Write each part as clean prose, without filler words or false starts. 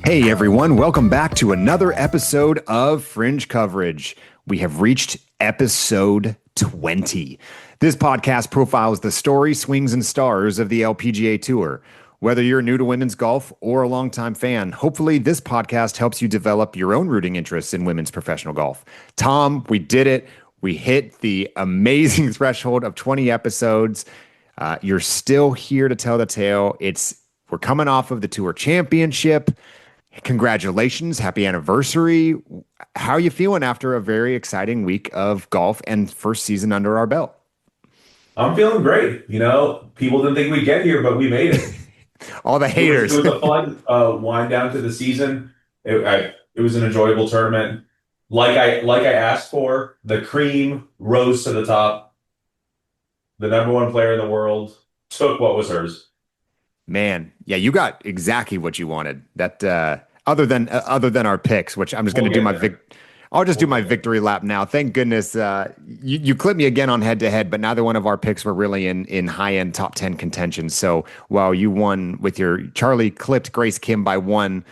Hey everyone, welcome back to another episode of Fringe Coverage. We have reached episode 20. This podcast profiles the story, swings, and stars of the LPGA Tour. Whether you're new to women's golf or a longtime fan, hopefully this podcast helps you develop your own rooting interests in women's professional golf. Tom, we did it. We hit the amazing threshold of 20 episodes. You're still here to tell the tale. We're coming off of the Tour Championship. Congratulations. Happy anniversary. How are you feeling after a very exciting week of golf and first season under our belt? I'm feeling great. People didn't think we'd get here, but we made it. All the haters. It was a fun wind down to the season. It was an enjoyable tournament. Like I asked for, the cream rose to the top. The number one player in the world took what was hers. Man, yeah, you got exactly what you wanted. That other than our picks, which I'm just going to do I'll just do my victory lap now. Thank goodness you clipped me again on head to head, but neither one of our picks were really in high end top 10 contention. So while you won with your Charlie clipped Grace Kim by one,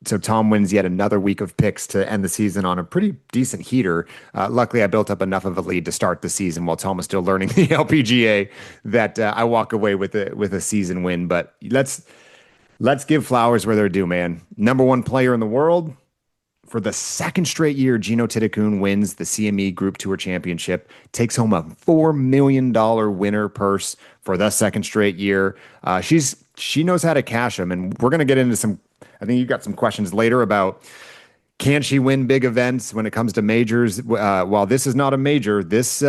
so Tom wins yet another week of picks to end the season on a pretty decent heater. Luckily, I built up enough of a lead to start the season while Tom was still learning the LPGA that I walk away with a season win. But let's give flowers where they're due, man. Number one player in the world for the second straight year, Jeeno Thitikul wins the CME Group Tour Championship, takes home a $4 million winner purse for the second straight year. She knows how to cash them, and we're going to get into some. I think you've got some questions later about can she win big events when it comes to majors? While this is not a major, this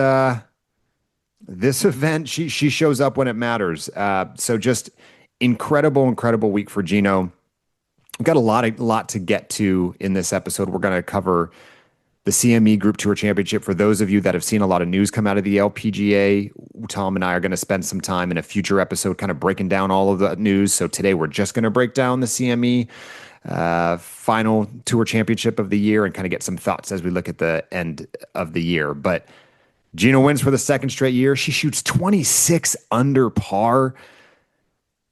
event, she shows up when it matters. So just incredible week for Jeeno. We've got a lot to get to in this episode. We're going to cover the CME Group Tour Championship. For those of you that have seen a lot of news come out of the LPGA, Tom and I are going to spend some time in a future episode kind of breaking down all of the news. So today we're just going to break down the CME final Tour Championship of the year and kind of get some thoughts as we look at the end of the year. But Jeeno wins for the second straight year. She shoots 26 under par.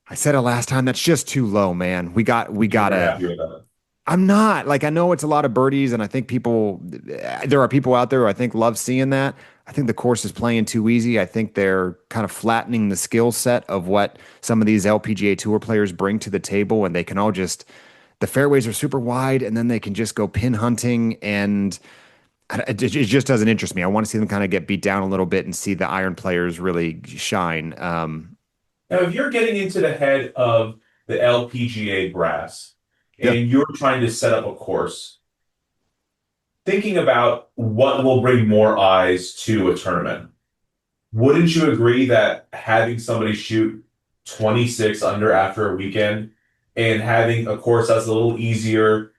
I said it last time. That's just too low, man. We got to. I'm not. I know it's a lot of birdies, and I think there are people out there who I think love seeing that. I think the course is playing too easy. I think they're kind of flattening the skill set of what some of these LPGA Tour players bring to the table, and they can all the fairways are super wide, and then they can just go pin hunting, and it just doesn't interest me. I want to see them kind of get beat down a little bit and see the iron players really shine. Now, if you're getting into the head of the LPGA brass, and you're trying to set up a course, thinking about what will bring more eyes to a tournament, wouldn't you agree that having somebody shoot 26 under after a weekend and having a course that's a little easier,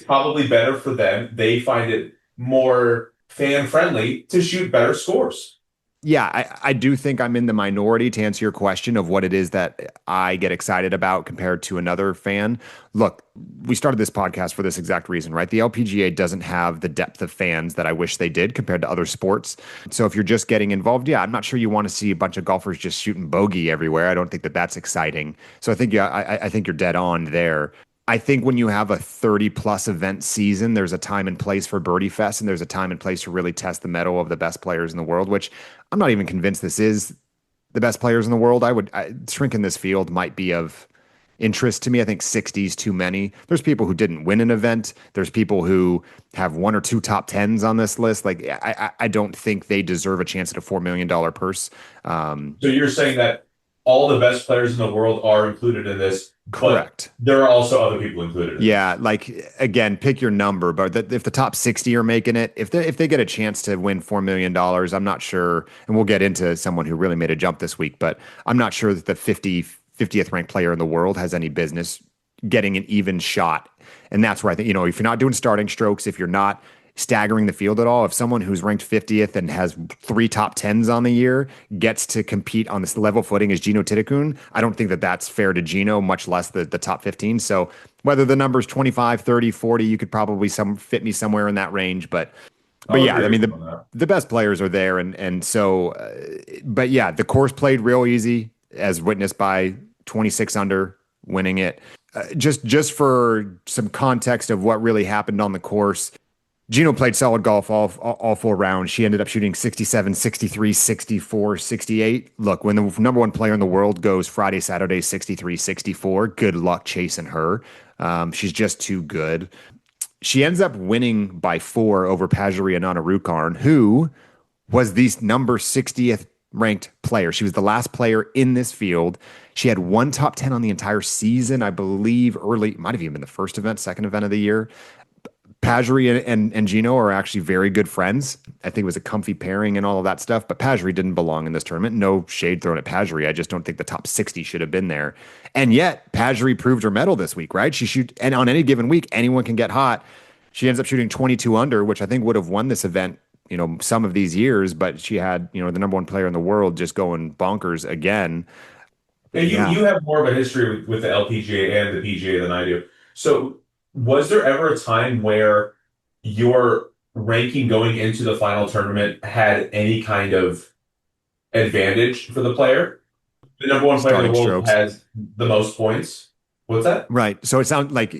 probably better for them? They find it more fan-friendly to shoot better scores. Yeah, I do think I'm in the minority to answer your question of what it is that I get excited about compared to another fan. Look, we started this podcast for this exact reason, right? The LPGA doesn't have the depth of fans that I wish they did compared to other sports. So if you're just getting involved, yeah, I'm not sure you want to see a bunch of golfers just shooting bogey everywhere. I don't think that that's exciting. So I think, yeah, I think you're dead on there. I think when you have a 30-plus event season, there's a time and place for Birdie Fest, and there's a time and place to really test the mettle of the best players in the world, which I'm not even convinced this is the best players in the world. Shrinking this field might be of interest to me. I think 60 is too many. There's people who didn't win an event. There's people who have one or two top tens on this list. I don't think they deserve a chance at a $4 million purse. So you're saying that all the best players in the world are included in this? Correct. There are also other people included. Yeah, again, pick your number, but if the top 60 are making it, if they get a chance to win $4 million, I'm not sure, and we'll get into someone who really made a jump this week, but I'm not sure that the 50th ranked player in the world has any business getting an even shot. And that's where I think, if you're not doing starting strokes, if you're not staggering the field at all, if someone who's ranked 50th and has 3 top 10s on the year gets to compete on this level footing as Jeeno Thitikul, I don't think that that's fair to Jeeno, much less the top 15. So whether the number's 25, 30, 40, you could probably fit me somewhere in that range. But yeah, I mean, the best players are there. And so, but yeah, the course played real easy as witnessed by 26 under winning it. just for some context of what really happened on the course, Jeeno played solid golf all 4 rounds. She ended up shooting 67, 63, 64, 68. Look, when the number one player in the world goes Friday, Saturday, 63, 64, good luck chasing her. She's just too good. She ends up winning by 4 over Pajari Ananarukarn, who was the number 60th ranked player. She was the last player in this field. She had one top 10 on the entire season, I believe, early, might have even been the first event, second event of the year. Pajari and Jeeno are actually very good friends. I think it was a comfy pairing and all of that stuff, but Pajari didn't belong in this tournament. No shade thrown at Pajari. I just don't think the top 60 should have been there. And yet, Pajari proved her mettle this week, right? And on any given week, anyone can get hot. She ends up shooting 22 under, which I think would have won this event, some of these years, but she had, the number one player in the world just going bonkers again. Yeah, Yeah, you have more of a history with the LPGA and the PGA than I do. So, was there ever a time where your ranking going into the final tournament had any kind of advantage for the player? The number one player in the starting world strokes. has the most points. What's that? Right. So it sounds like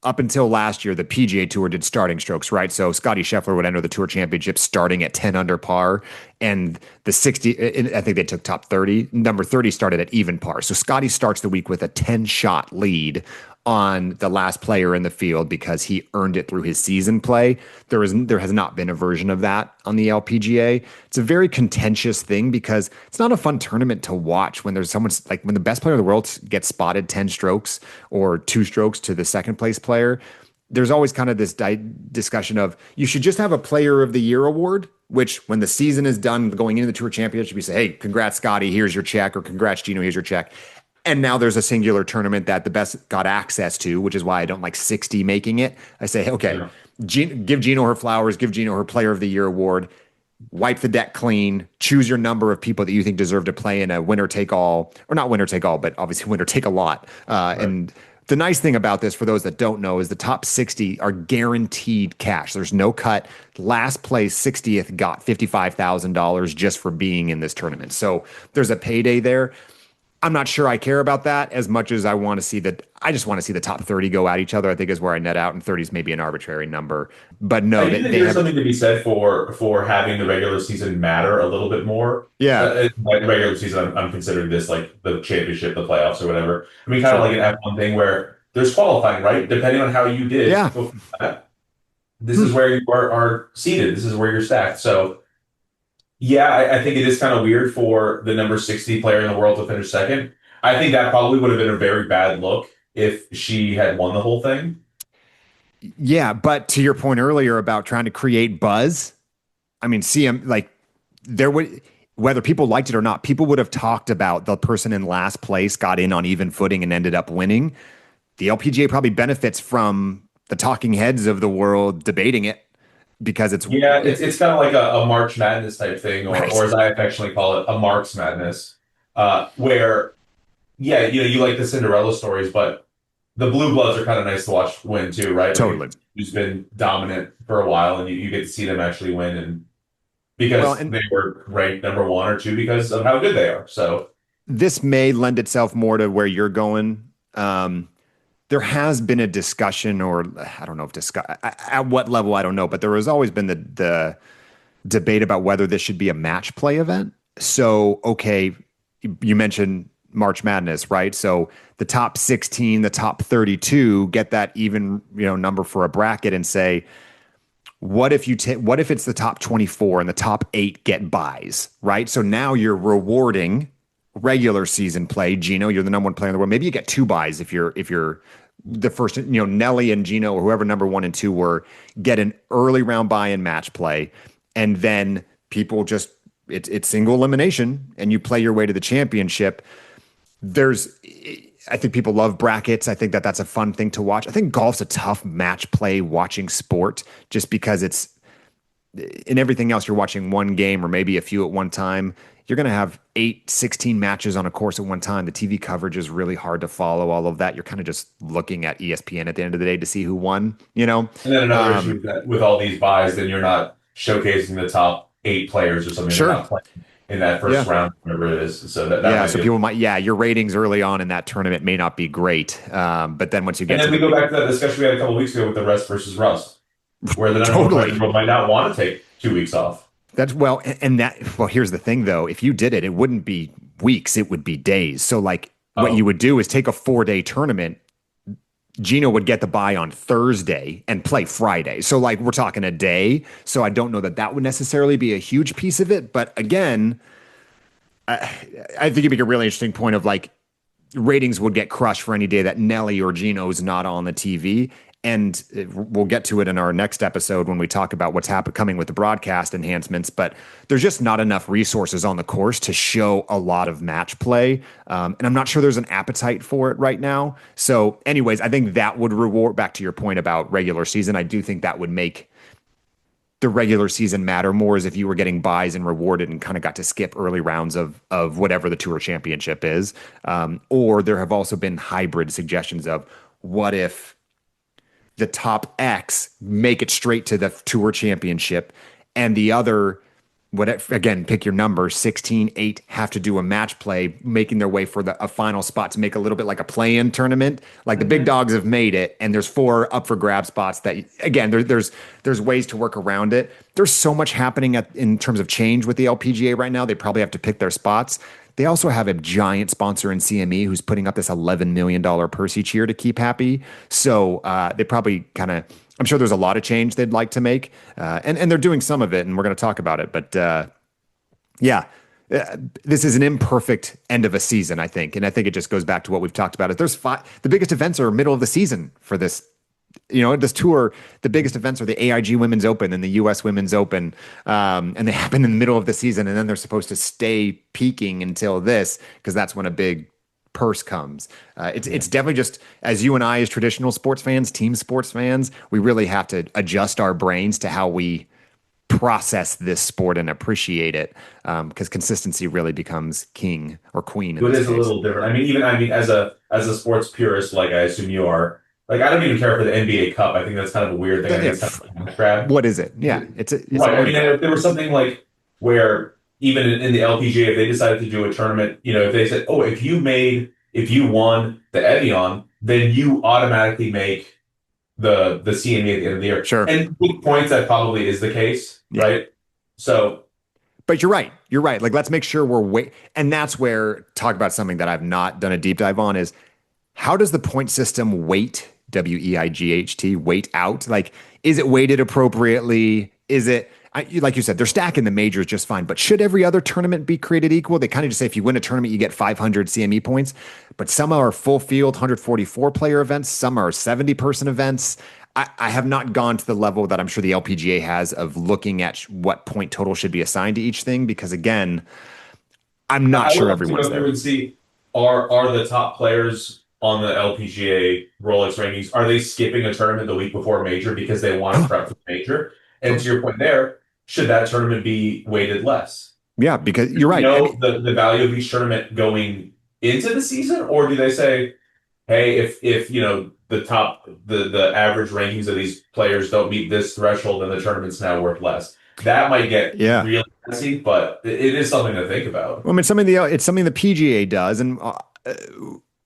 up until last year, the PGA Tour did starting strokes, right? So Scotty Scheffler would enter the Tour Championship starting at 10 under par, and the 60, I think they took top 30. Number 30 started at even par. So Scotty starts the week with a 10-shot lead on the last player in the field because he earned it through his season play. There has not been a version of that on the LPGA. It's a very contentious thing because it's not a fun tournament to watch when there's someone like when the best player in the world gets spotted 10 strokes or 2 strokes to the second place player. There's always kind of this discussion of you should just have a player of the year award, which when the season is done going into the Tour Championship, you say, hey, congrats, Scotty, here's your check, or congrats, Jeeno, here's your check. And now there's a singular tournament that the best got access to, which is why I don't like 60 making it. I say, okay, Yeah. Give Jeeno her flowers, give Jeeno her Player of the Year award, wipe the deck clean, choose your number of people that you think deserve to play in a winner take all, or not winner take all, but obviously winner take a lot. Right. And the nice thing about this, for those that don't know, is the top 60 are guaranteed cash. There's no cut. Last place 60th got $55,000 just for being in this tournament. So there's a payday there. I'm not sure I care about that as much as I want to see that. I just want to see the top 30 go at each other. I think is where I net out, and 30 is maybe an arbitrary number. But no, I do think they there's have, something to be said for having the regular season matter a little bit more. yeah, Like the regular season, I'm considering this like the championship, the playoffs, or whatever. I mean, kind of sure, like an F1 thing where there's qualifying, right? Depending on how you did yeah. before that, this Hmm. is where you are seated. This is where you're stacked. So, yeah, I think it is kind of weird for the number 60 player in the world to finish second. I think that probably would have been a very bad look if she had won the whole thing. Yeah, but to your point earlier about trying to create buzz, I mean, CM like there would whether people liked it or not, people would have talked about the person in last place got in on even footing and ended up winning. The LPGA probably benefits from the talking heads of the world debating it because Yeah, it's it's kind of like a March Madness type thing, or right. as I affectionately call it, a Marks Madness, where yeah, you like the Cinderella stories, but the Blue Bloods are kind of nice to watch win too, right? Like Totally. a who's been dominant for a while, and you get to see them actually win, and Well, because and they were ranked number one or two because of how good they are. So this may lend itself more to where you're going. There has been a discussion, or I don't know if discuss at what level, I don't know, but there has always been the debate about whether this should be a match play event. So, okay, you mentioned March Madness, right? So the top 16, the top 32 get that even, number for a bracket and say, what if it's the top 24 and the top 8 get buys, right? So now you're rewarding regular season play. Jeeno, you're the number one player in the world. Maybe you get 2 buys if you're the first, Nelly and Jeeno or whoever number 1 and 2 were, get an early round buy in match play, and then people just it's single elimination and you play your way to the championship. There's I think people love brackets. I think that's a fun thing to watch. I think golf's a tough match play watching sport just because it's in everything else you're watching one game or maybe a few at one time. You're going to have 8, 16 matches on a course at one time. The TV coverage is really hard to follow all of that. You're kind of just looking at ESPN at the end of the day to see who won. and then another issue Um, with that with all these buys, then you're not showcasing the top eight players or something. They're sure. not playing. in that first Yeah. round, whatever it is. So that Yeah. might So be. people might, yeah, your ratings early on in that tournament may not be great. But then once you And get to then we the go big, back to that discussion we had a couple weeks ago with the rest versus rust, where the number one player in the totally. world might not want to take 2 weeks off. That's well, and that, well, here's the thing though. If you did it, it wouldn't be weeks, it would be days. So, like, what you Oh, would do is take a 4 day tournament. Gino would get the bye on Thursday and play Friday. So, like, we're talking a day. So, I don't know that that would necessarily be a huge piece of it. But again, I think you make a really interesting point of like, ratings would get crushed for any day that Nelly or Gino's not on the TV. And we'll get to it in our next episode when we talk about what's coming with the broadcast enhancements. But there's just not enough resources on the course to show a lot of match play. And I'm not sure there's an appetite for it right now. So, anyways, I think that would reward, back to your point about regular season, I do think that would make the regular season matter more, as if you were getting buys and rewarded and kind of got to skip early rounds of whatever the tour championship is. Or there have also been hybrid suggestions of what if the top X make it straight to the tour championship and the other, what, again, pick your number, 16, 8 have to do a match play, making their way for a final spot to make a little bit like a play-in tournament. Like the big mhm. dogs have made it, and there's 4 up for grab spots that, again, there's ways to work around it. There's so much happening in terms of change with the LPGA right now. They probably have to pick their spots. They also have a giant sponsor in CME who's putting up this $11 million purse each year to keep happy. So they probably kind of, I'm sure there's a lot of change they'd like to make. And they're doing some of it, and we're going to talk about it. But yeah, this is an imperfect end of a season, I think. And I think it just goes back to what we've talked about. If there's 5, the biggest events are middle of the season for this. This tour, the biggest events are the AIG Women's Open and the US Women's Open. And they happen in the middle of the season. And then they're supposed to stay peaking until this, because that's when a big purse comes. Yeah. It's definitely just, as you and I, as traditional sports fans, team sports fans, we really have to adjust our brains to how we process this sport and appreciate it, because consistency really becomes king or queen in It this is a case. little different. I mean, as a sports purist, like I assume you are, like I don't even care for the NBA Cup. I think that's kind of a weird thing. I think it's kind If, of a cash grab. what is it? Yeah, it's a Right. I coin mean, grab. if there was something like where even in the LPGA, if they decided to do a tournament, if they said, "Oh, if you won the Evian, then you automatically make the CME at the end of the year." Sure. And with points, that probably is the case, Yeah. right? So But you're right. You're right. Like, let's make sure we're and that's where, talk about something that I've not done a deep dive on, is how does the point system weight, WEIGHT, weight out? Like, is it weighted appropriately? Is it, like you said, they're stacking the majors just fine, but should every other tournament be created equal? They kind of just say if you win a tournament, you get 500 CME points, but some are full field 144 player events, some are 70-person events. I have not gone to the level that I'm sure the LPGA has of looking at what point total should be assigned to each thing, because again, I'm not I would sure love to everyone's go through there. and see are the top players on the LPGA Rolex rankings, are they skipping a tournament the week before a major because they want to prep for the major? And to your point there, should that tournament be weighted less? Yeah, because Do you're we right. I know mean, the value of each tournament going into the season, or do they say, hey, if the average rankings of these players don't meet this threshold, then the tournament's now worth less? That might get yeah. really messy, but it is something to think about. Well, I mean, it's something the PGA does, and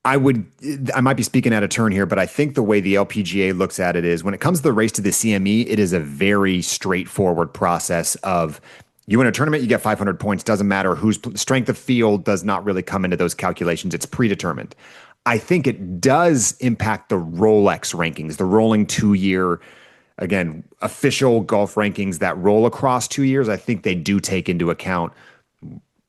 I would, I might be speaking out of turn here, but I think the way the LPGA looks at it is when it comes to the race to the CME, it is a very straightforward process of you win a tournament, you get 500 points. Doesn't matter whose strength of field does not really come into those calculations. It's predetermined. I think it does impact the Rolex rankings, the rolling 2 year, again, official golf rankings that roll across 2 years. I think they do take into account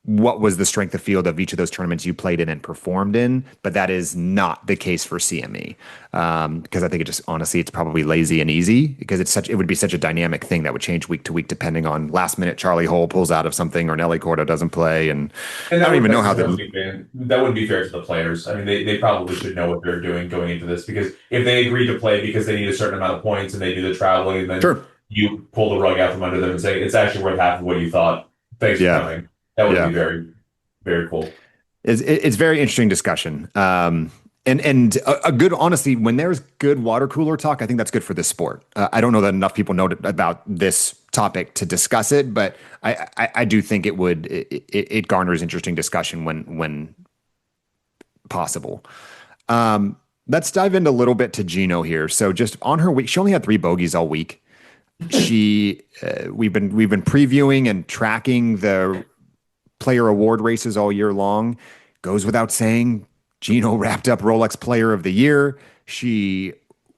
what was the strength of field of each of those tournaments you played in and performed in, but that is not the case for CME, because I think it just, honestly, it's probably lazy and easy, because it would be such a dynamic thing that would change week to week depending on last minute Charlie Hole pulls out of something or Nelly Korda doesn't play, and And I that don't would even know that how wouldn't the be fair. That wouldn't be fair to the players. I mean, they probably should know what they're doing going into this, because if they agree to play because they need a certain amount of points and they do the traveling, and then sure, you pull the rug out from under them and say it's actually worth half of what you thought. Thanks for yeah, coming. That would be yeah. very, very cool. It's very interesting discussion. And a good, honestly, when there's good water cooler talk, I think that's good for this sport. I don't know that enough people know about this topic to discuss it, but I do think it garners interesting discussion when possible. Let's dive into a little bit to Jeeno here. So just on her week, she only had 3 bogeys all week. We've been previewing and tracking the player award races all year long. Goes without saying, Jeeno wrapped up Rolex Player of the Year. She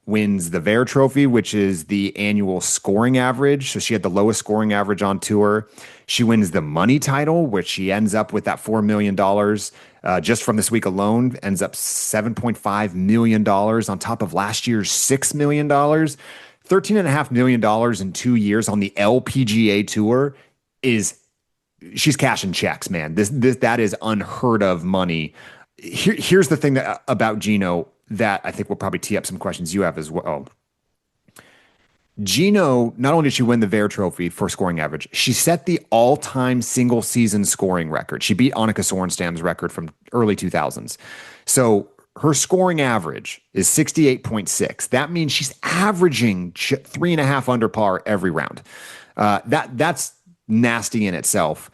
wins the Vare Trophy, which is the annual scoring average. So she had the lowest scoring average on tour. She wins the money title, which she ends up with that $4 million just from this week alone, ends up $7.5 million on top of last year's $6 million. $13.5 million in 2 years on the LPGA tour is she's cashing checks, man. That is unheard of money. Here's the thing about Jeeno that I think will probably tee up some questions you have as well. Jeeno, not only did she win the Vare Trophy for scoring average, she set the all-time single season scoring record. She beat Annika Sorenstam's record from early 2000s. So her scoring average is 68.6. That means she's averaging 3.5 under par every round. That's nasty in itself.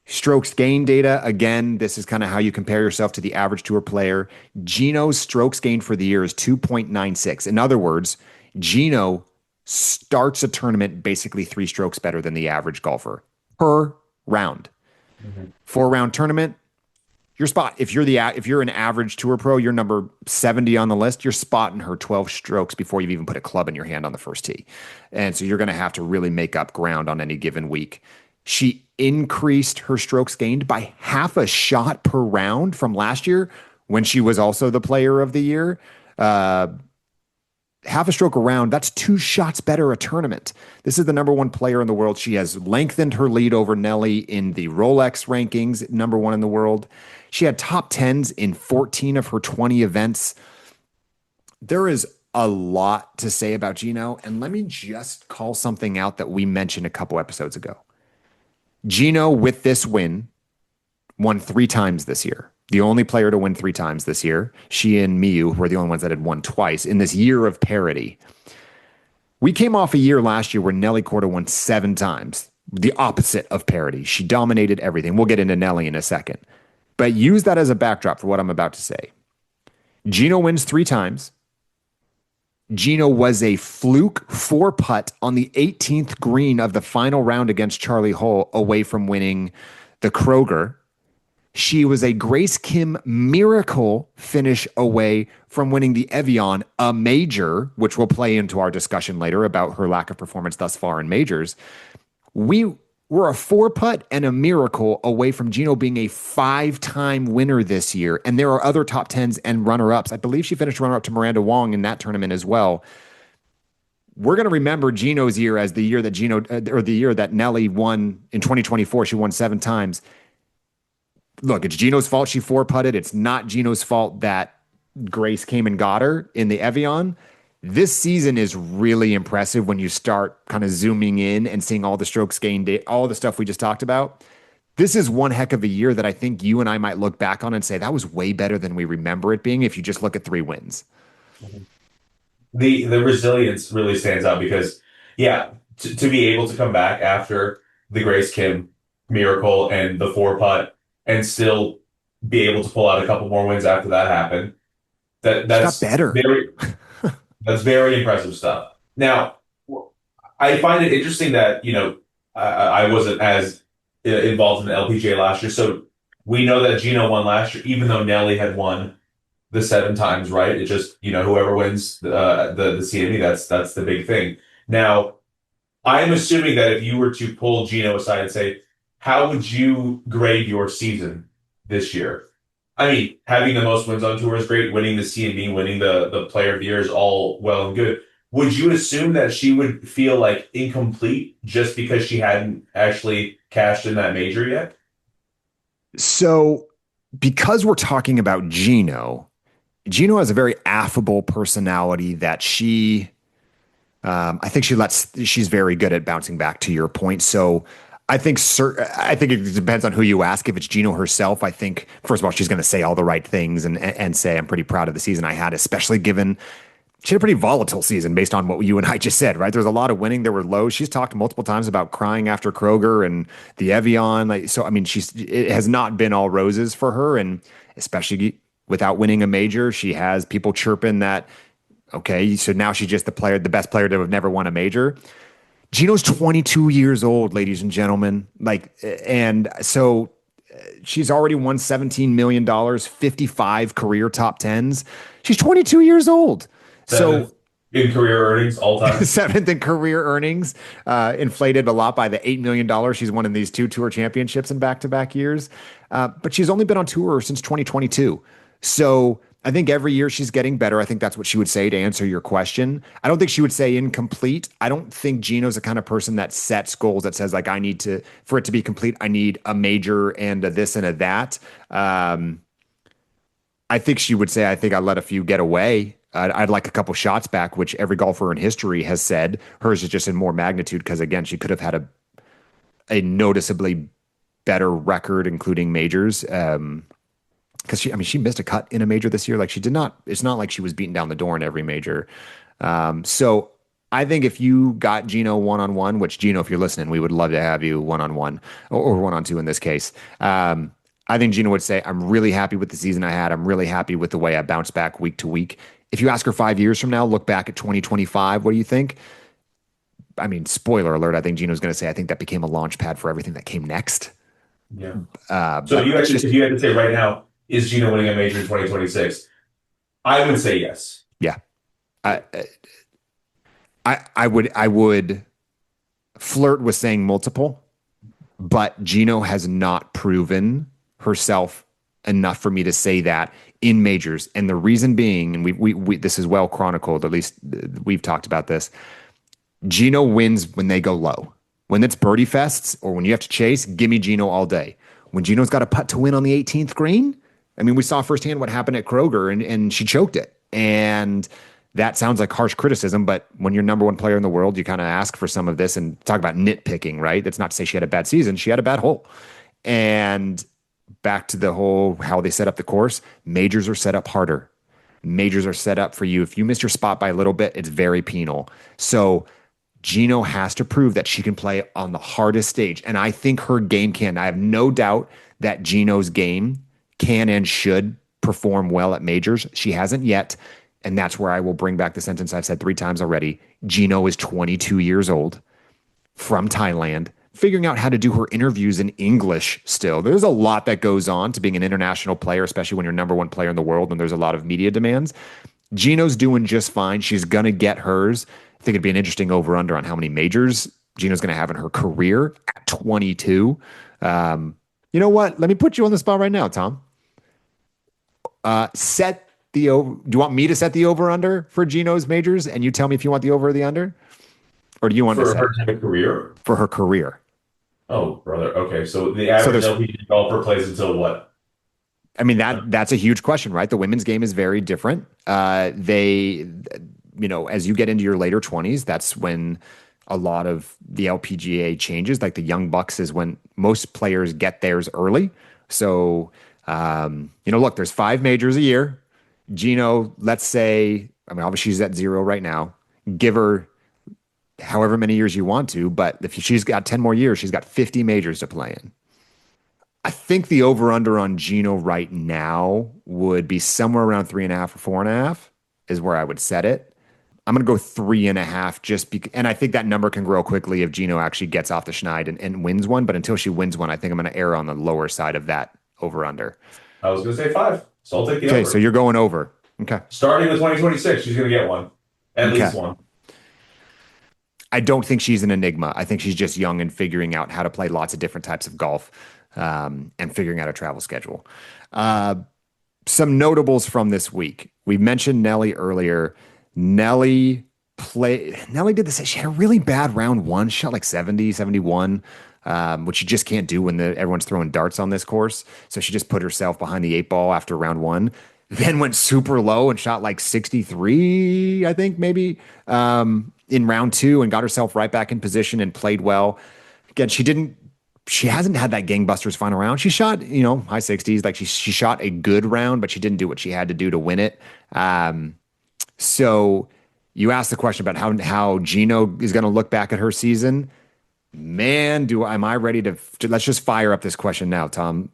Strokes gain data, again, this is kind of how you compare yourself to the average tour player. Jeeno's strokes gained for the year is 2.96. In other words, Jeeno starts a tournament basically 3 strokes better than the average golfer per round. Mm-hmm. 4-round tournament, your spot. If you're an average tour pro, you're number 70 on the list, you're spotting her 12 strokes before you've even put a club in your hand on the first tee. And so you're going to have to really make up ground on any given week. She increased her strokes gained by half a shot per round from last year when she was also the player of the year. Half a stroke a round, that's 2 shots better a tournament. This is the number 1 player in the world. She has lengthened her lead over Nelly in the Rolex rankings, number 1 in the world. She had top 10s in 14 of her 20 events. There is a lot to say about Jeeno, and let me just call something out that we mentioned a couple episodes ago. Jeeno, with this win, won 3 times this year. The only player to win 3 times this year. She and Miyu were the only ones that had won twice in this year of parity. We came off a year last year where Nelly Korda won 7 times, the opposite of parity. She dominated everything. We'll get into Nelly in a second. But use that as a backdrop for what I'm about to say. Jeeno wins 3 times. Jeeno was a fluke 4-putt on the 18th green of the final round against Charlie Hull away from winning the Kroger. She was a Grace Kim miracle finish away from winning the Evian, a major, which will play into our discussion later about her lack of performance thus far in majors. We were a 4-putt and a miracle away from Jeeno being a 5-time winner this year. And there are other top 10s and runner-ups. I believe she finished runner-up to Miranda Wong in that tournament as well. We're going to remember Jeeno's year as the year that the year that Nelly won in 2024. She won 7 times. Look, it's Jeeno's fault she 4-putted. It's not Jeeno's fault that Grace came and got her in the Evian. This season is really impressive when you start kind of zooming in and seeing all the strokes gained, all the stuff we just talked about. This is one heck of a year that I think you and I might look back on and say that was way better than we remember it being if you just look at 3 wins. The resilience really stands out because, yeah, to be able to come back after the Grace Kim miracle and the 4-putt and still be able to pull out a couple more wins after that happened, that's better. That's very impressive stuff. Now, I find it interesting that, I wasn't as involved in the LPGA last year. So we know that Jeeno won last year, even though Nelly had won the 7 times, right? It just, whoever wins the CME, that's the big thing. Now, I'm assuming that if you were to pull Jeeno aside and say, how would you grade your season this year? I mean, having the most wins on tour is great. Winning the CME, winning the Player of the Year is all well and good. Would you assume that she would feel like incomplete just because she hadn't actually cashed in that major yet? So, because we're talking about Jeeno has a very affable personality that I think she's very good at bouncing back, to your point. So I think it depends on who you ask. If it's Jeeno herself, I think first of all she's going to say all the right things and say I'm pretty proud of the season I had, especially given she had a pretty volatile season based on what you and I just said, right? There's a lot of winning. There were lows. She's talked multiple times about crying after Kroger and the Evian. Like, so, I mean, it has not been all roses for her. And especially without winning a major, she has people chirping that, okay, so now she's just the best player to have never won a major. Gino's 22 years old, ladies and gentlemen. Like, and so she's already won $17 million, 55 career top tens. She's 22 years old. So Seventh in career earnings all time. seventh in career earnings, inflated a lot by the $8 million she's won in these two tour championships in back-to-back years. But she's only been on tour since 2022. So I think every year she's getting better. I think that's what she would say to answer your question. I don't think she would say incomplete. I don't think Gino's the kind of person that sets goals that says like, for it to be complete, I need a major and a this and a that. I think she would say, I think I let a few get away. I'd like a couple shots back, which every golfer in history has said. Hers is just in more magnitude because, again, she could have had a noticeably better record, including majors. Because she missed a cut in a major this year. Like she did not. It's not like she was beating down the door in every major. So I think if you got Jeeno one-on-one, which Jeeno, if you're listening, we would love to have you one-on-one or one-on-two in this case. I think Jeeno would say, I'm really happy with the season I had. I'm really happy with the way I bounced back week to week. If you ask her 5 years from now, look back at 2025, what do you think? I mean, spoiler alert, I think Gino's going to say, I think that became a launch pad for everything that came next. Yeah. So But if you had to say right now, is Jeeno winning a major in 2026? I would say yes. Yeah. I, I would flirt with saying multiple, but Jeeno has not proven herself enough for me to say that in majors. And the reason being, and we this is well chronicled, at least we've talked about this. Jeeno wins when they go low. When it's birdie fests or when you have to chase, give me Jeeno all day. When Geno's got a putt to win on the 18th green, I mean, we saw firsthand what happened at Kroger and she choked it. And that sounds like harsh criticism, but when you're number one player in the world, you kind of ask for some of this and talk about nitpicking, right? That's not to say she had a bad season. She had a bad hole. And back to the whole how they set up the course, majors are set up harder. Majors are set up for you. If you miss your spot by a little bit, it's very penal. So Jeeno has to prove that she can play on the hardest stage. And I think her game can. I have no doubt that Geno's game can and should perform well at majors. She hasn't yet. And that's where I will bring back the sentence I've said 3 times already. Jeeno is 22 years old from Thailand, figuring out how to do her interviews in English still. There's a lot that goes on to being an international player, especially when you're number one player in the world and there's a lot of media demands. Geno's doing just fine. She's going to get hers. I think it'd be an interesting over-under on how many majors Geno's going to have in her career at 22. You know what? Let me put you on the spot right now, Tom. Set the over. Do you want me to set the over-under for Geno's majors, and you tell me if you want the over or the under, or do you want to set her career? For her career? Oh, brother. Okay, so the average LPGA golfer plays until what? I mean, that's a huge question, right? The women's game is very different. They, as you get into your later 20s, that's when a lot of the LPGA changes. Like the young bucks is when most players get theirs early. So, look, there's 5 majors a year. Jeeno, let's say, I mean, obviously she's at 0 right now. Give her however many years you want to, but if she's got 10 more years, she's got 50 majors to play in. I think the over-under on Jeeno right now would be somewhere around 3.5 or 4.5 is where I would set it. I'm going to go 3.5 just because, and I think that number can grow quickly if Jeeno actually gets off the schneid and wins one. But until she wins one, I think I'm going to err on the lower side of that over-under. I was going to say 5, so I'll take the over. Okay, so you're going over. Okay. Starting with 2026, she's going to get one. At least one. I don't think she's an enigma. I think she's just young and figuring out how to play lots of different types of golf. And figuring out a travel schedule. Some notables from this week. We mentioned Nelly earlier. Nelly did this. She had a really bad round 1. She shot like 70, 71, which you just can't do when everyone's throwing darts on this course. So she just put herself behind the 8 ball after round 1. Then went super low and shot like 63, I think maybe, in round 2 and got herself right back in position and played well. Again, she didn't she hasn't had that gangbusters final round. She shot, high 60s. Like she shot a good round, but she didn't do what she had to do to win it. So you asked the question about how Jeeno is going to look back at her season. Man, am I ready to let's just fire up this question now, Tom.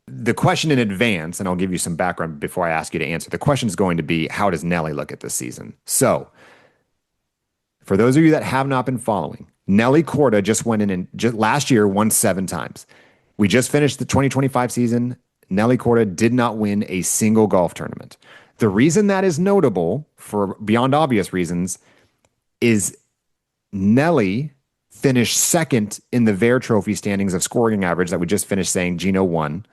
The question in advance, and I'll give you some background before I ask you to answer. The question is going to be, how does Nelly look at this season? So, for those of you that have not been following, Nelly Korda just went in and just last year won 7 times. We just finished the 2025 season. Nelly Korda did not win a single golf tournament. The reason that is notable, for beyond obvious reasons, is Nelly finished second in the Vare Trophy standings of scoring average that we just finished saying Jeeno won.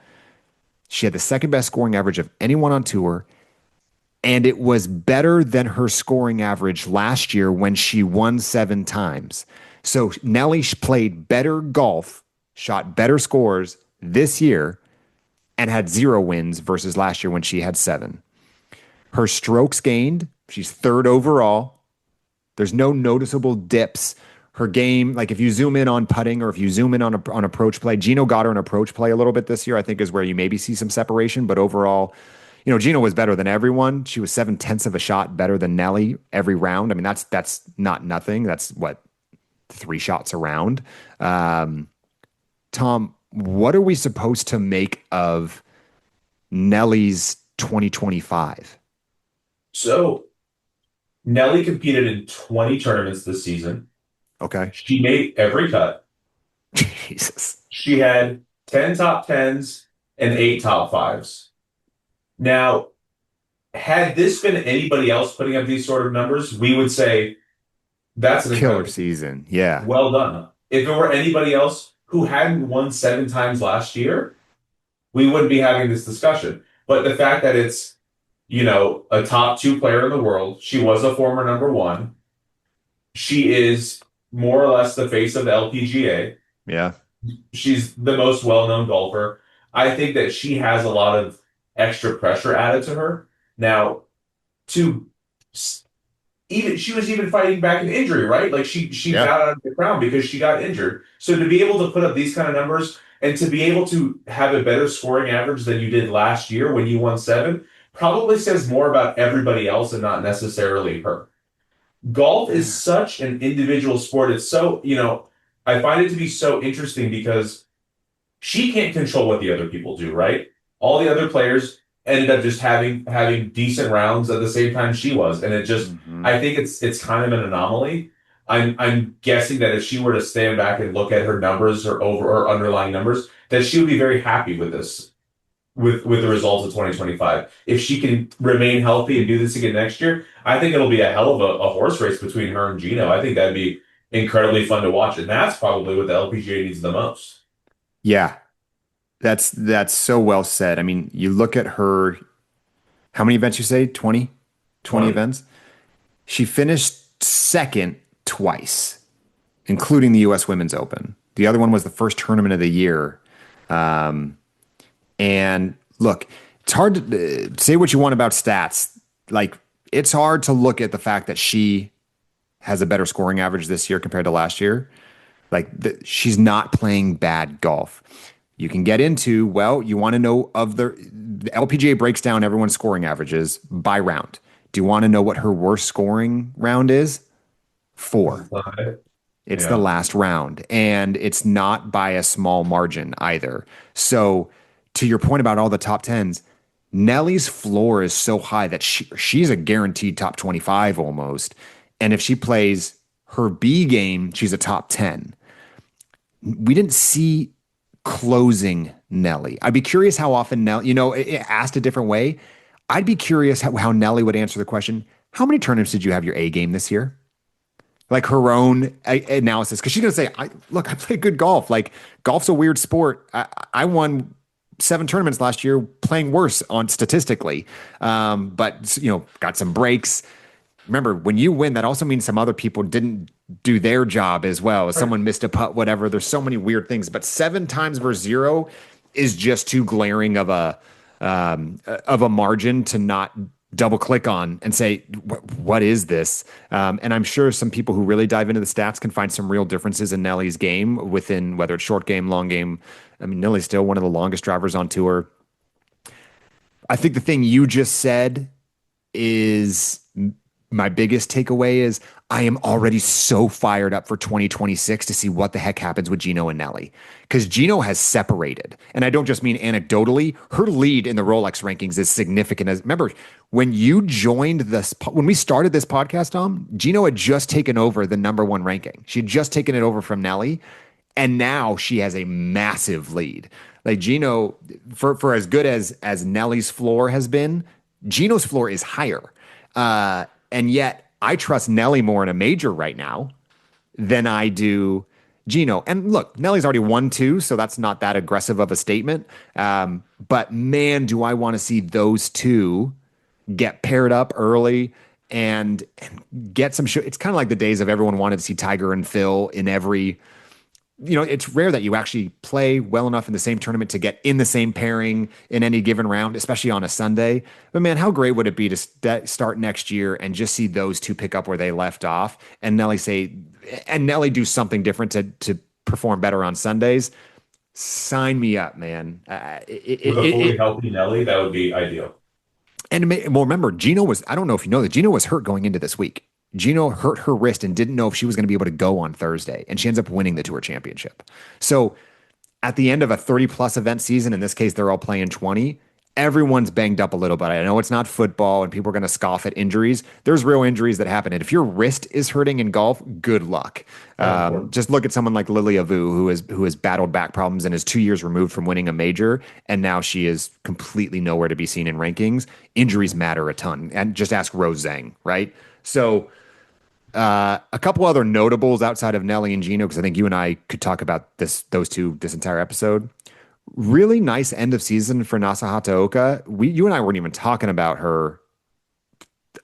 She had the second best scoring average of anyone on tour, and it was better than her scoring average last year when she won 7 times. So Nelly played better golf, shot better scores this year, and had 0 wins versus last year when she had 7. Her strokes gained, she's third overall. There's no noticeable dips. Her game, like if you zoom in on putting or if you zoom in on approach play, Jeeno got her an approach play a little bit this year, I think is where you maybe see some separation. But overall, Jeeno was better than everyone. She was 7/10 of a shot better than Nelly every round. I mean, that's not nothing. That's what, 3 shots around. Tom, what are we supposed to make of Nelly's 2025? So Nelly competed in 20 tournaments this season. Okay. She made every cut. Jesus. She had 10 top tens and 8 top fives. Now, had this been anybody else putting up these sort of numbers, we would say that's an Killer incredible season. Yeah. well done. If it were anybody else who hadn't won 7 times last year, we wouldn't be having this discussion. But the fact that it's, a top 2 player in the world, she was a former number 1. She is more or less the face of the LPGA. Yeah. She's the most well-known golfer. I think that she has a lot of extra pressure added to her. Now, to she was even fighting back an injury, right? Like she got out of the crown because she got injured. So to be able to put up these kind of numbers and to be able to have a better scoring average than you did last year when you won 7 probably says more about everybody else and not necessarily her. Golf is such an individual sport. It's so, I find it to be so interesting because she can't control what the other people do, right? All the other players ended up just having decent rounds at the same time she was. And it just I think it's kind of an anomaly. I'm guessing that if she were to stand back and look at her numbers or over or underlying numbers, that she would be very happy with this. With the results of 2025. If she can remain healthy and do this again next year, I think it'll be a hell of a horse race between her and Jeeno. I think that'd be incredibly fun to watch. And that's probably what the LPGA needs the most. Yeah. That's so well said. I mean, you look at her, how many events you say? 20? 20 events? She finished second twice, including the US Women's Open. The other one was the first tournament of the year. And look, it's hard to say what you want about stats. Like, it's hard to look at the fact that she has a better scoring average this year compared to last year. Like, she's not playing bad golf. You can get into, well, you want to know the LPGA breaks down everyone's scoring averages by round. Do you want to know what her worst scoring round is? 4. It's the last round, and it's not by a small margin either. So, to your point about all the top 10s, Nelly's floor is so high that she's a guaranteed top 25 almost. And if she plays her B game, she's a top 10. We didn't see closing Nelly. I'd be curious how often Nelly, asked a different way, I'd be curious how Nelly would answer the question, how many tournaments did you have your A game this year? Like her own analysis. Because she's going to say, I play good golf. Like, golf's a weird sport. I won 7 tournaments last year playing worse on statistically. But got some breaks. Remember, when you win, that also means some other people didn't do their job as well. Someone missed a putt, whatever. There's so many weird things. But 7 times versus 0 is just too glaring of a margin to not double click on and say, what is this? And I'm sure some people who really dive into the stats can find some real differences in Nelly's game within whether it's short game, long game. I mean, Nelly's still one of the longest drivers on tour. I think the thing you just said is my biggest takeaway is I am already so fired up for 2026 to see what the heck happens with Jeeno and Nelly. Because Jeeno has separated. And I don't just mean anecdotally. Her lead in the Rolex rankings is significant. As remember, when you joined this, when we started this podcast, Tom, Jeeno had just taken over the number one ranking. She had just taken it over from Nelly. And now she has a massive lead. Like Jeeno, for as good as Nelly's floor has been, Jeeno's floor is higher. And yet I trust Nelly more in a major right now than I do Jeeno. And look, Nelly's already won two, so that's not that aggressive of a statement. But man, do I want to see those two get paired up early and get some show. It's kind of like the days of everyone wanted to see Tiger and Phil in every, it's rare that you actually play well enough in the same tournament to get in the same pairing in any given round, especially on a Sunday. But man, how great would it be to start next year and just see those two pick up where they left off and Nelly do something different to perform better on Sundays? Sign me up, man. With a fully healthy Nelly, that would be ideal. And well, remember, Jeeno was, I don't know if you know that, Jeeno was hurt going into this week. Jeeno hurt her wrist and didn't know if she was going to be able to go on Thursday. And she ends up winning the Tour Championship. So at the end of a 30-plus event season, in this case, they're all playing 20, everyone's banged up a little bit. I know it's not football and people are going to scoff at injuries. There's real injuries that happen. And if your wrist is hurting in golf, good luck. Just look at someone like Lilia Vu, who has battled back problems and is 2 years removed from winning a major. And now she is completely nowhere to be seen in rankings. Injuries matter a ton. And just ask Rose Zhang, right? So a couple other notables outside of Nelly and Jeeno, because I think you and I could talk about those two this entire episode. Really nice end of season for Nasa Hataoka. You and I weren't even talking about her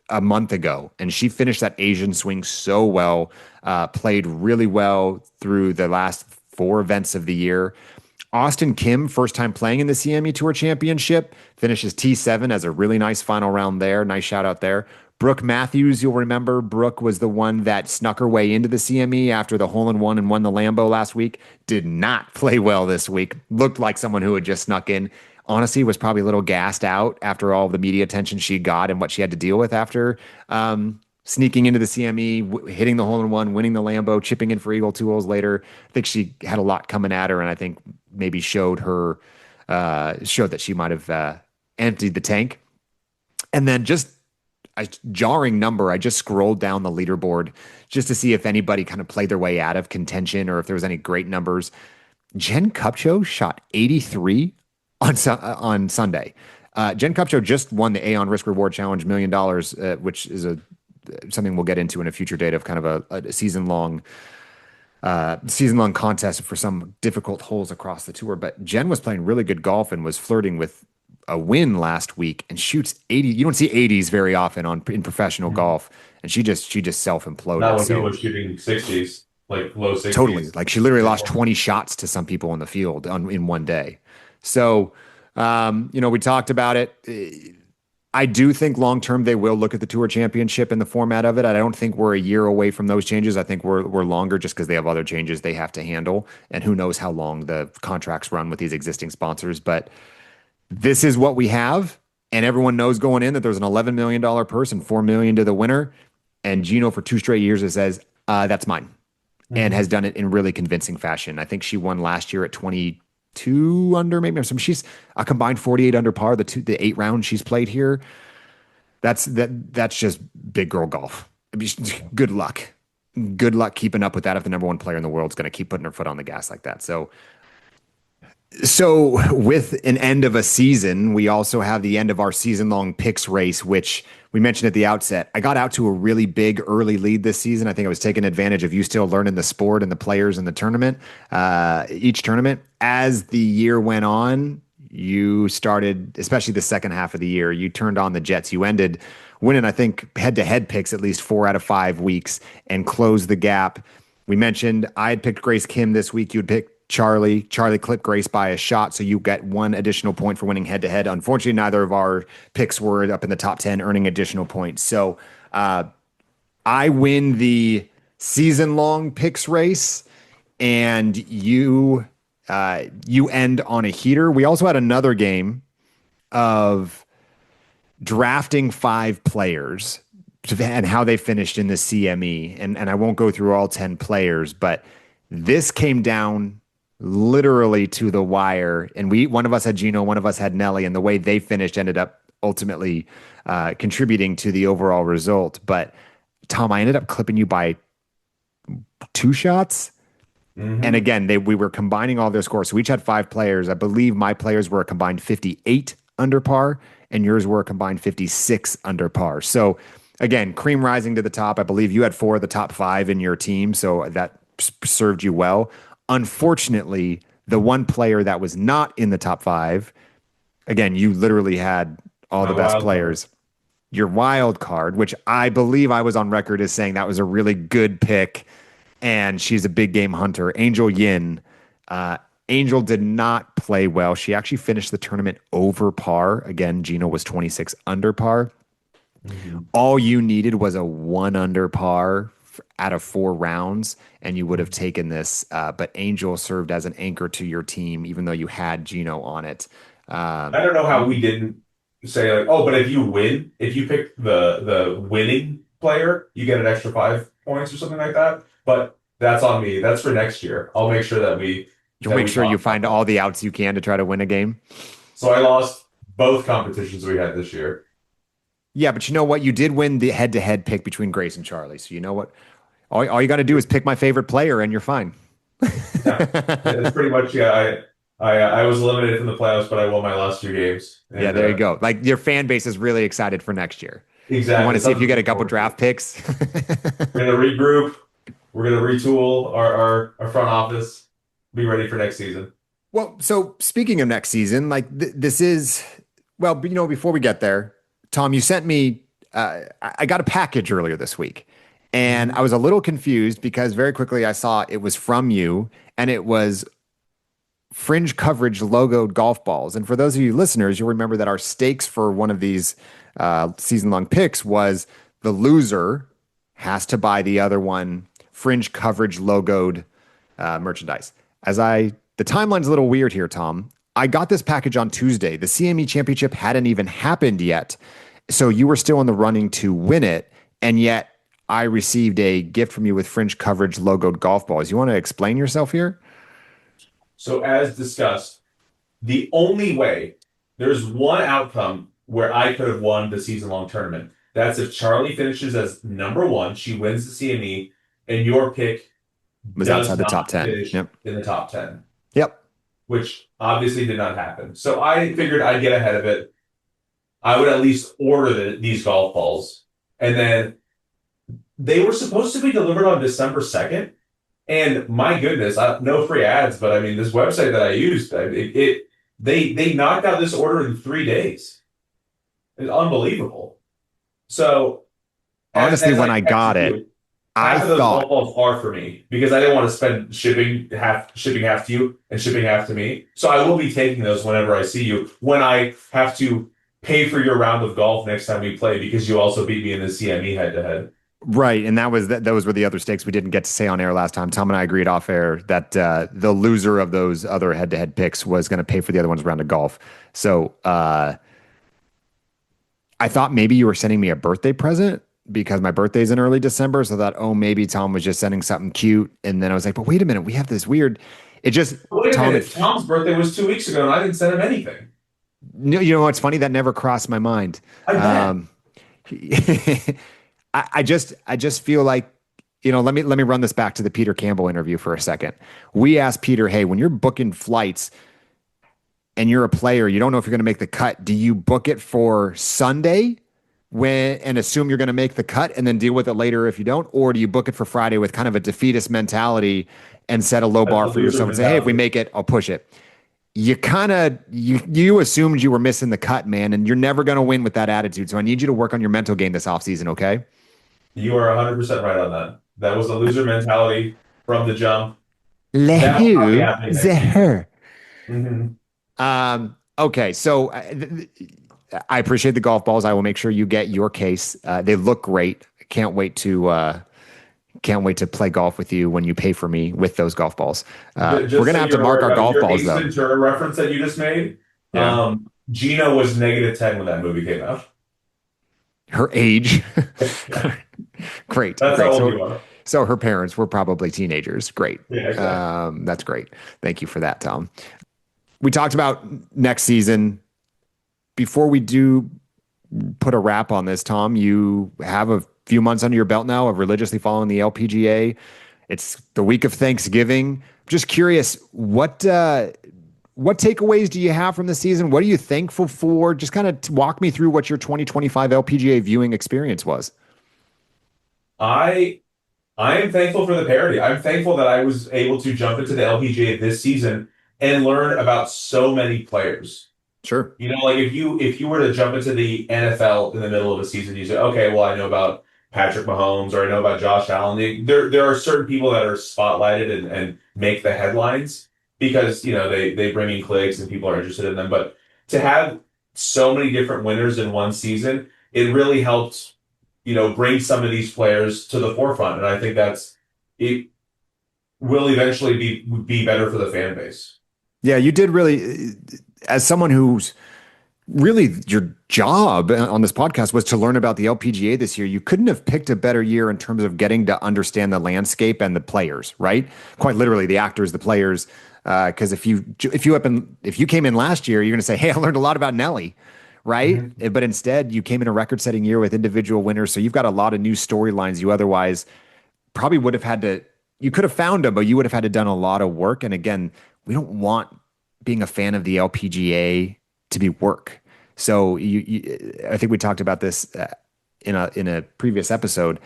a month ago, and she finished that Asian swing so well, played really well through the last 4 events of the year. Austin Kim, first time playing in the CME Tour Championship, finishes T7 as a really nice final round there. Nice shout out there. Brooke Matthews, you'll remember, Brooke was the one that snuck her way into the CME after the hole-in-one and won the Lambo last week. Did not play well this week. Looked like someone who had just snuck in. Honestly, was probably a little gassed out after all the media attention she got and what she had to deal with after sneaking into the CME, hitting the hole-in-one, winning the Lambo, chipping in for Eagle 2 holes later. I think she had a lot coming at her, and I think maybe showed that she might have emptied the tank. And then just a jarring number. I just scrolled down the leaderboard just to see if anybody kind of played their way out of contention or if there was any great numbers. Jen Kupcho shot 83 on Sunday. Jen Kupcho just won the Aon Risk Reward Challenge $1 million, which is something we'll get into in a future date of kind of a season-long contest for some difficult holes across the tour. But Jen was playing really good golf and was flirting with a win last week and shoots 80. You don't see 80s very often in professional golf. And she just self-imploded. Not when people are shooting 60s, like low 60s. Totally. Like she literally lost 20 shots to some people in the field in one day. So, we talked about it. I do think long-term they will look at the Tour Championship and the format of it. I don't think we're a year away from those changes. I think we're longer just because they have other changes they have to handle. And who knows how long the contracts run with these existing sponsors. But this is what we have, and everyone knows going in that there's an $11 million purse and $4 million to the winner. And Jeeno for 2 straight years says, that's mine, and has done it in really convincing fashion. I think she won last year at 22 under, maybe. She's a combined 48 under par, the 8 rounds she's played here. That's just big girl golf. Good luck. Good luck keeping up with that if the number one player in the world is going to keep putting her foot on the gas like that. So with an end of a season, we also have the end of our season-long picks race, which we mentioned at the outset. I got out to a really big early lead this season. I think I was taking advantage of you still learning the sport and the players in the tournament, each tournament. As the year went on, you started, especially the second half of the year, you turned on the jets. You ended winning, I think, head-to-head picks at least 4 out of 5 weeks and closed the gap. We mentioned I had picked Grace Kim this week. You had picked Charlie. Charlie clipped Grace by a shot, so you get one additional point for winning head to head. Unfortunately, neither of our picks were up in the top 10, earning additional points. So I win the season long picks race, and you end on a heater. We also had another game of drafting five players and how they finished in the CME. And I won't go through all 10 players, but this came down literally to the wire. And one of us had Jeeno, one of us had Nelly, and the way they finished ended up ultimately contributing to the overall result. But Tom, I ended up clipping you by two shots. And Hmm. again, we were combining all their scores. So we each had five players. I believe my players were a combined 58 under par, and yours were a combined 56 under par. So again, cream rising to the top. I believe you had four of the top five in your team, so that served you well. Unfortunately, the one player that was not in the top five, again, you literally had all My the best wild card. players. Your wild card, which I believe I was on record as saying that was a really good pick, and she's a big game hunter. Angel Yin. Uh, Angel did not play well. She actually finished the tournament over par. Again, Gino was 26 under par. Mhm. All you needed was a one under par out of four rounds, and you would have taken this. But Angel served as an anchor to your team, even though you had Gino on it. Uh, I don't know how we didn't say like, oh, but if you win, if you pick the winning player, you get an extra 5 points or something like that. But that's on me. That's for next year. I'll make sure you'll that make we sure you talk about find that. all the outs you can to try to win a game. So I lost both competitions we had this year. Yeah, but you know what? You did win the head-to-head pick between Grace and Charlie. So you know what? All you got to do is pick my favorite player, and you're fine. Yeah, it's pretty much yeah. I was eliminated from the playoffs, but I won my last two games, Yeah, and there you go. Like your fan base is really excited for next year. You want exactly to see if something you to get a look couple forward to. draft picks. We're gonna regroup. We're gonna retool our front office. Be ready for next season. Well, so speaking of next season, like this is, well, before we get there, Tom, you sent me, I got a package earlier this week, and I Hmm. was a little confused because very quickly I saw it was from you, and it was fringe coverage logoed golf balls. And for those of you listeners, you'll remember that our stakes for one of these season long picks was the loser has to buy the other one fringe coverage logoed merchandise. The timeline's a little weird here, Tom. I got this package on Tuesday. The CME Championship hadn't even happened yet. So you were still in the running to win it. And yet I received a gift from you with fringe coverage logoed golf balls. You want to explain yourself here? So as discussed, the only way there's one outcome where I could have won the season long tournament. That's if Charlie finishes as number one, she wins the CME, and your pick Was outside does the top not 10. finish Yep. in the top 10, Yep. which obviously did not happen. So I figured I'd get ahead of it. I would at least order these golf balls. And then they were supposed to be delivered on December 2nd. And my goodness, no free ads, but I mean, this website that I used, they knocked out this order in 3 days. It's unbelievable. So, Honestly, as when I I got texted it, you, I half of those golf thought, balls are for me because I didn't want to spend shipping half to you and shipping half to me. So I will be taking those whenever I see you. When I have to pay for your round of golf next time we play because you also beat me in the CME head to head. right, and those were the other stakes we didn't get to say on air last time. Tom and I agreed off air that the loser of those other head-to-head picks was going to pay for the other one's round of golf. So I thought maybe you were sending me a birthday present because my birthday's in early December. So I thought, oh, maybe Tom was just sending something cute. And then I was like, but wait a minute, we have this weird. It just, Wait a Tom, minute, Tom's birthday was 2 weeks ago and I didn't send him anything. you know what's funny? That never crossed my mind. I bet. Um, I just feel like, let me run this back to the Peter Campbell interview for a second. We asked Peter, hey, when you're booking flights and you're a player, you don't know if you're going to make the cut. Do you book it for Sunday and assume you're going to make the cut and then deal with it later if you don't? Or do you book it for Friday with kind of a defeatist mentality and set a low That's bar the for loser yourself and say, hey, if we mentality. make it, I'll push it. You assumed you were missing the cut, man, and you're never going to win with that attitude. So I need you to work on your mental game this offseason, okay? You are 100% right on that. That was the loser mentality from the jump. Le That will not be who, happening the next season. her. Mhm. Okay, so I appreciate the golf balls. I will make sure you get your case. They look great. Can't wait to play golf with you when you pay for me with those golf balls. We're Just gonna so have to you're mark aware our about golf your balls Ace though. Ventura reference that you just made. Yeah, Gina was -10 when that movie came out. her age. Yeah, Great, that's how great. old So, you are. so her parents were probably teenagers. Great. Yeah, exactly. That's great. Thank you for that, Tom. We talked about next season. Before we do put a wrap on this, Tom, you have a few months under your belt now of religiously following the LPGA. It's the week of Thanksgiving. Just curious, what takeaways do you have from the season? What are you thankful for? Just kind of walk me through what your 2025 LPGA viewing experience was. I I am thankful for the parity. I'm thankful that I was able to jump into the LPGA this season and learn about so many players. Sure. You know, like if you were to jump into the NFL in the middle of a season, you say, okay, well, I know about Patrick Mahomes or I know about Josh Allen. There are certain people that are spotlighted and make the headlines because they bring in clicks and people are interested in them. But to have so many different winners in one season, it really helped bring some of these players to the forefront, and I think it will eventually be better for the fan base. Yeah, you did really, as someone who's really your job on this podcast was to learn about the LPGA this year. You couldn't have picked a better year in terms of getting to understand the landscape and the players, right? Quite literally, the actors, the players. Because if you came in last year, you're going to say, "Hey, I learned a lot about Nelly," right? Mhm. But instead, you came in a record-setting year with individual winners, so you've got a lot of new storylines you otherwise probably would have had to. You could have found them, but you would have had to done a lot of work. And again, we don't want being a fan of the LPGA to be work. So I think we talked about this in a previous episode.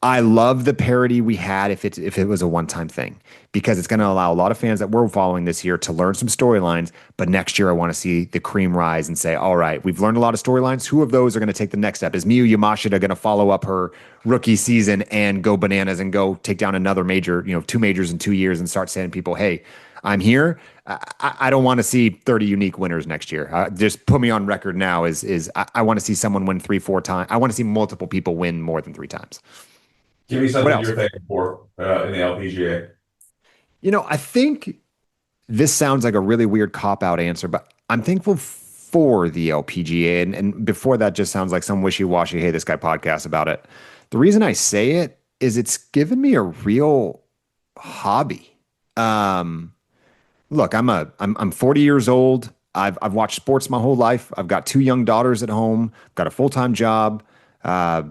I love the parity we had if it was a one-time thing because it's going to allow a lot of fans that we're following this year to learn some storylines. But next year, I want to see the cream rise and say, all right, we've learned a lot of storylines. Who of those are going to take the next step? Is Miyu Yamashita going to follow up her rookie season and go bananas and go take down another major, two majors in 2 years and start saying to people, hey, I'm here. I don't want to see 30 unique winners next year. Just put me on record now. I want to see someone win 3, 4 times. I want to see multiple people win more than 3 times. Give me What something else? you're thankful for in the LPGA. I think this sounds like a really weird cop out answer, but I'm thankful for the LPGA. And before that just sounds like some wishy washy, hey, this guy podcast about it. The reason I say it is it's given me a real hobby. Um, Look, I'm 40 years old. I've watched sports my whole life. I've got 2 young daughters at home. Got a full-time job. Uh,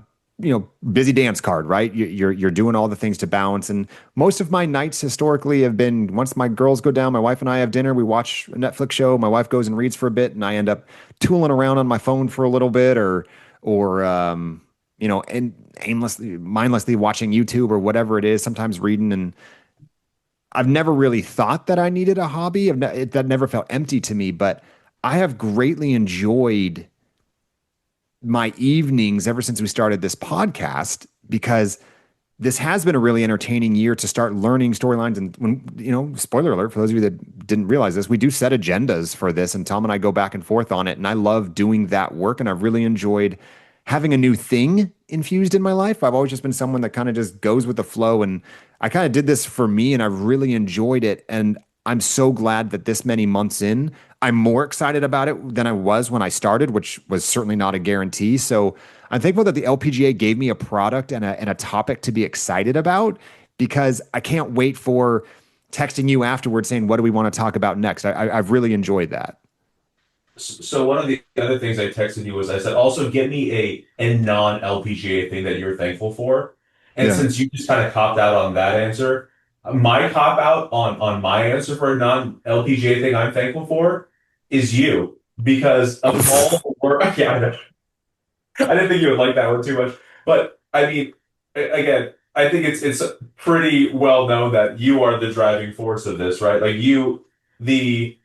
busy dance card, right? You're doing all the things to balance. And most of my nights historically have been once my girls go down, my wife and I have dinner. We watch a Netflix show. My wife goes and reads for a bit, and I end up tooling around on my phone for a little bit, and aimlessly, mindlessly watching YouTube or whatever it is. Sometimes reading and I've never really thought that I needed a hobby. That never felt empty to me, but I have greatly enjoyed my evenings ever since we started this podcast because this has been a really entertaining year to start learning storylines. And spoiler alert for those of you that didn't realize this, we do set agendas for this, and Tom and I go back and forth on it. And I love doing that work, and I've really enjoyed having a new thing infused in my life. I've always just been someone that kind of just goes with the flow, and I kind of did this for me, and I've really enjoyed it. And I'm so glad that this many months in, I'm more excited about it than I was when I started, which was certainly not a guarantee. So I'm thankful that the LPGA gave me a product and a topic to be excited about because I can't wait for texting you afterwards saying, what do we want to talk about next? I've really enjoyed that. So one of the other things I texted you was I said, also get me a non-LPGA thing that you're thankful for. And Yeah. since you just kind of copped out on that answer, my cop out on my answer for a non-LPGA thing I'm thankful for is you because of all the work. Yeah, I know. I didn't think you would like that one too much, but I mean, again, I think it's pretty well known that you are the driving force of this, right? Like the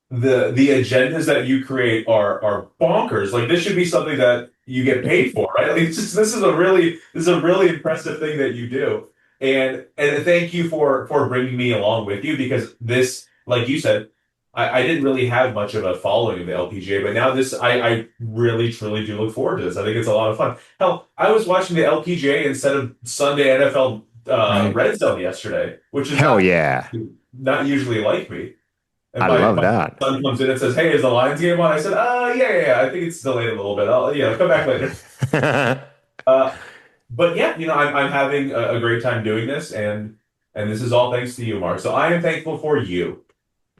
the agendas that you create are bonkers. Like this should be something that you get paid for, right? Like this is a really impressive thing that you do. And thank you for bringing me along with you because this, like you said, I didn't really have much of a following of the LPGA, but now I really truly do look forward to this. I think it's a lot of fun. Hell, I was watching the LPGA instead of Sunday NFL Right. Red Zone yesterday, which is Hell yeah. not usually like me. And I my love that. son comes in and says, "Hey, is the Lions game on?" I said, yeah, yeah, yeah. I think it's delayed a little bit. I'll come back later." Uh, but yeah, I'm having a great time doing this, and this is all thanks to you, Mark. So I am thankful for you.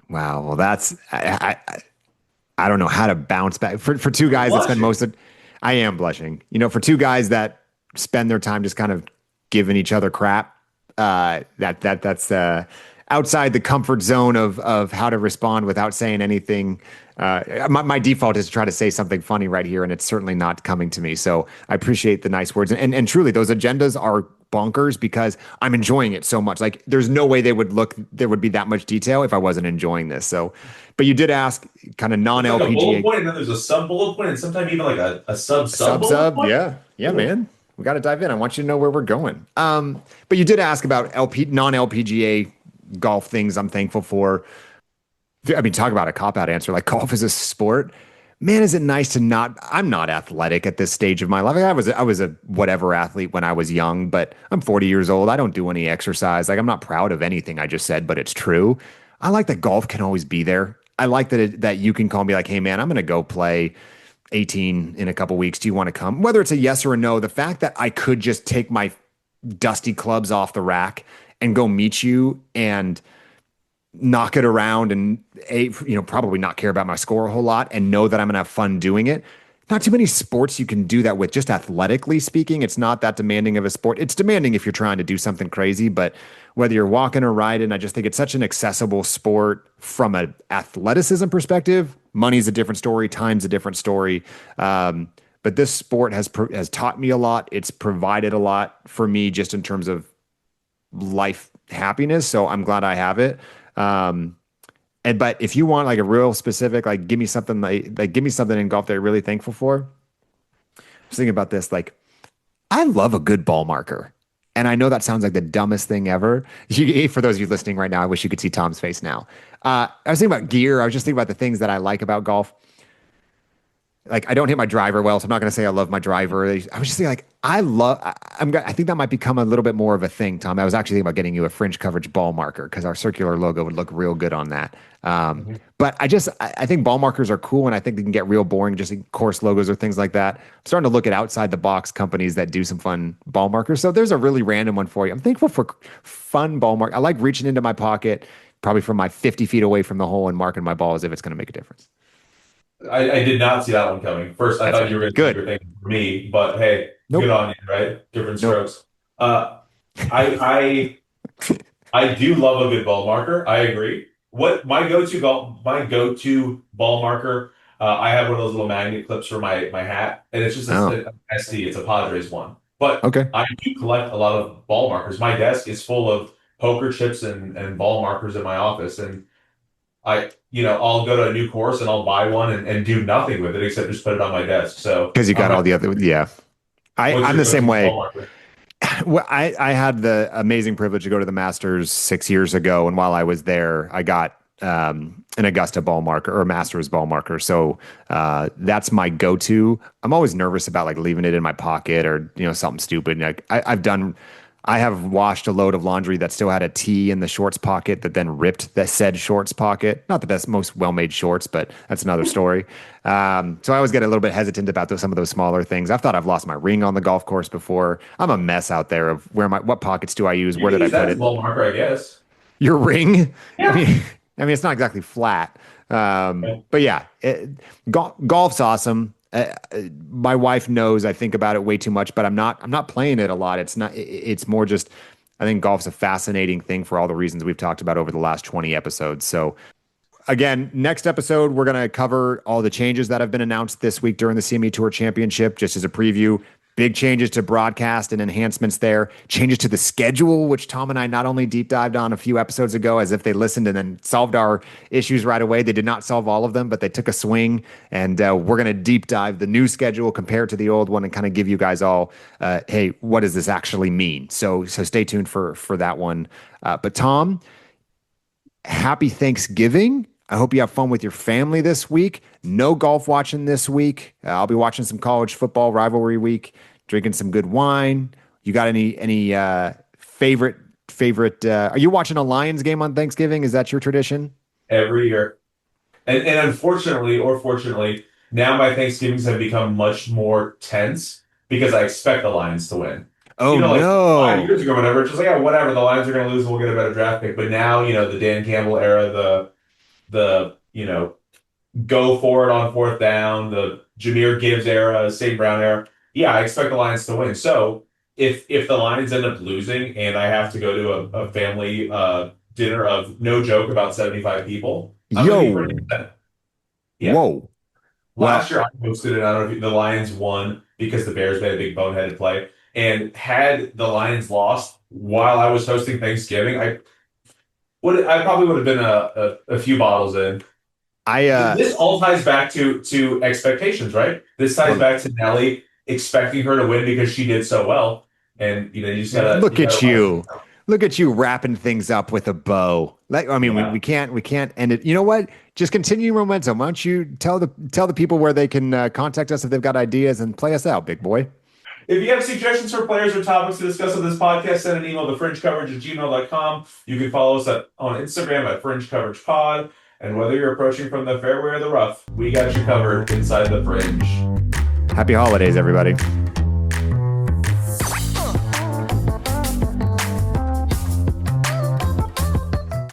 Wow. Well, I don't know how to bounce back for two You're guys that spend blushing. most of. I am blushing. For two guys that spend their time just kind of giving each other crap. That's outside the comfort zone of how to respond without saying anything. My default is to try to say something funny right here, and it's certainly not coming to me. So I appreciate the nice words, and truly, those agendas are bonkers because I'm enjoying it so much. Like, there's no way there would be that much detail if I wasn't enjoying this. So, but you did ask kind of There's like a bullet non-LPGA point, and then there's a sub bullet point, and sometimes even like a sub bullet sub. point. Yeah, yeah, Ooh. man. We got to dive in. I want you to know where we're going. But you did ask about non-LPGA golf things I'm thankful for. I mean, talk about a cop-out answer. Like, golf is a sport. Man, is it nice to not. I'm not athletic at this stage of my life. Like, I was a whatever athlete when I was young, but I'm 40 years old. I don't do any exercise. Like, I'm not proud of anything I just said, but it's true. I like that golf can always be there. I like that you can call me like, hey man, I'm gonna go play 18 in a couple weeks. Do you want to come? Whether it's a yes or a no, the fact that I could just take my dusty clubs off the rack and go meet you and knock it around and probably not care about my score a whole lot and know that I'm gonna have fun doing it. Not too many sports you can do that with, just athletically speaking. It's not that demanding of a sport. It's demanding if you're trying to do something crazy, but whether you're walking or riding, I just think it's such an accessible sport from an athleticism perspective. Money's a different story, time's a different story. But this sport has taught me a lot. It's provided a lot for me just in terms of life happiness. So I'm glad I have it. Um, but if you want like a real specific, like give me something give me something in golf that you're really thankful for. I was thinking about this. Like, I love a good ball marker. And I know that sounds like the dumbest thing ever. For those of you listening right now, I wish you could see Tom's face now. I was thinking about gear. I was just thinking about the things that I like about golf. Like, I don't hit my driver well, so I'm not going to say I love my driver. I was just thinking like I think that might become a little bit more of a thing, Tom. I was actually thinking about getting you a fringe coverage ball marker because our circular logo would look real good on that. But I think ball markers are cool, and I think they can get real boring just in course logos or things like that. I'm starting to look at outside the box companies that do some fun ball markers. So there's a really random one for you. I'm thankful for fun ball mark. I like reaching into my pocket, probably from my 50 feet away from the hole, and marking my ball as if it's going to make a difference. I did not see that one coming. First, I That's thought right. you were going to say you Good. were thanking for me, but hey, good Nope. on you, right? Different Nope. strokes. Uh, I I do love a good ball marker. I agree. What my go-to ball marker, I have one of those little magnet clips for my hat, and it's just Oh, an SD. It's a Padres one. But okay. I do collect a lot of ball markers. My desk is full of poker chips and ball markers in my office, and I'll go to a new course and I'll buy one and do nothing with it except just put it on my desk. So Because you I'm got not. all the other, yeah. What's I'm your the same go-to ball way. marker? Well, I had the amazing privilege to go to the Masters 6 years ago, and while I was there, I got an Augusta ball marker or a Masters ball marker. So that's my go-to. I'm always nervous about like leaving it in my pocket or something stupid. Like I have washed a load of laundry that still had a T in the shorts pocket that then ripped the said shorts pocket. Not the best, most well-made shorts, but that's another story. So I always get a little bit hesitant about some of those smaller things. I've thought I've lost my ring on the golf course before. I'm a mess out there of what pockets do I use? You Where can did I use that put as a it? ball marker, I guess. Your ring? I Yeah. mean, it's not exactly flat. But yeah, golf's awesome. My wife knows I think about it way too much, but I'm not playing it a lot. It's more just, I think golf's a fascinating thing for all the reasons we've talked about over the last 20 episodes. So again, next episode, we're going to cover all the changes that have been announced this week during the CME Tour Championship, just as a preview. Big changes to broadcast and enhancements there. Changes to the schedule, which Tom and I not only deep dived on a few episodes ago as if they listened and then solved our issues right away. They did not solve all of them, but they took a swing. And we're going to deep dive the new schedule compared to the old one and kind of give you guys all, hey, what does this actually mean? So stay tuned for that one. But Tom, happy Thanksgiving. I hope you have fun with your family this week. No golf watching this week. I'll be watching some college football rivalry week, drinking some good wine. You got any favorite are you watching a Lions game on Thanksgiving? Is that your tradition? every year. And unfortunately, or fortunately, now my Thanksgivings have become much more tense because I expect the Lions to win. Oh Like 5 years no. ago, whenever it's just like, yeah, whatever, the Lions are going to lose, we'll get a better draft pick. But now, the Dan Campbell era, the go for it on fourth down, the Jameer Gibbs era, St. Brown era. Yeah, I expect the Lions to win. So if the Lions end up losing and I have to go to a family dinner of no joke about 75 people, I'm gonna be pretty Yo. upset. Yeah. Whoa. Last Well, year I hosted it. I don't know if the Lions won because the Bears made a big boneheaded play. And had the Lions lost while I was hosting Thanksgiving, I probably would have been a few bottles in. I This all ties back to expectations, right? This ties well, back to Nelly expecting her to win because she did so well. And you just gotta look at you. Look at you wrapping things up with a bow. Like, I mean, yeah. we can't end it. You know what? Just continue momentum. Why don't you tell the people where they can contact us if they've got ideas and play us out, big boy. If you have suggestions for players or topics to discuss on this podcast, send an email to fringecoverage@gmail.com. You can follow us on Instagram at Fringe Coverage Pod. And whether you're approaching from the fairway or the rough, we got you covered inside the fringe. Happy holidays, everybody.